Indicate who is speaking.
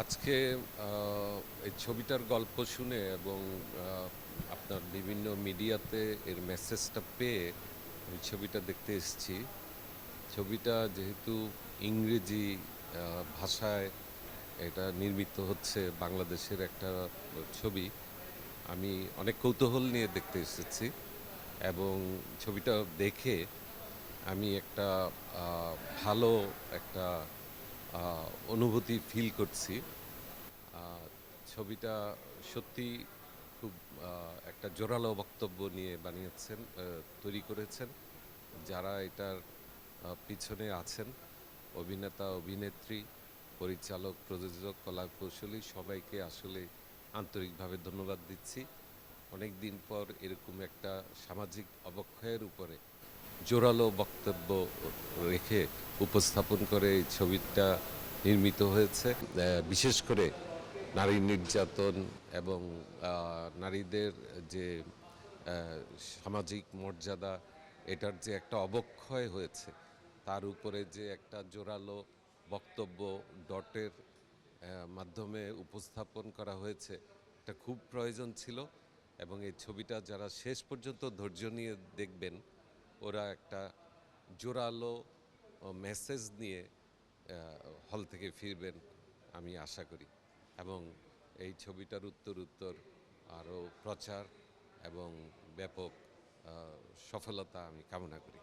Speaker 1: আজকে এই ছবিটার গল্প শুনে এবং আপনার বিভিন্ন মিডিয়াতে এর মেসেজটা পেয়ে আমি ছবিটা দেখতে এসেছি। ছবিটা যেহেতু ইংরেজি ভাষায় এটা নির্মিত হচ্ছে, বাংলাদেশের একটা ছবি। আমি অনেক কৌতূহল নিয়ে দেখতে এসেছি এবং ছবিটা দেখে আমি একটা ভালো একটা অনুভূতি ফিল করছি। ছবিটা সত্যি খুব একটা জোরালো বক্তব্য নিয়ে বানিয়েছেন, তৈরি করেছেন যারা এটার পিছনে আছেন। অভিনেতা, অভিনেত্রী, পরিচালক, প্রযোজক, কলা কৌশলী সবাইকে আসলে আন্তরিকভাবে ধন্যবাদ দিচ্ছি। অনেক দিন পর এরকম একটা সামাজিক অবক্ষয়ের উপরে জোরালো বক্তব্য রেখে উপস্থাপন করে এই ছবিটা নির্মিত হয়েছে। বিশেষ করে নারী নির্যাতন এবং নারীদের যে সামাজিক মর্যাদা, এটার যে একটা অবক্ষয় হয়েছে, তার উপরে যে একটা জোরালো বক্তব্য ডটের মাধ্যমে উপস্থাপন করা হয়েছে, এটা খুব প্রয়োজন ছিল। এবং এই ছবিটা যারা শেষ পর্যন্ত ধৈর্য নিয়ে দেখবেন, ওরা একটা জোরালো মেসেজ নিয়ে হল থেকে ফিরবেন আমি আশা করি। এবং এই ছবিটার উত্তর আরও প্রচার এবং ব্যাপক সফলতা আমি কামনা করি।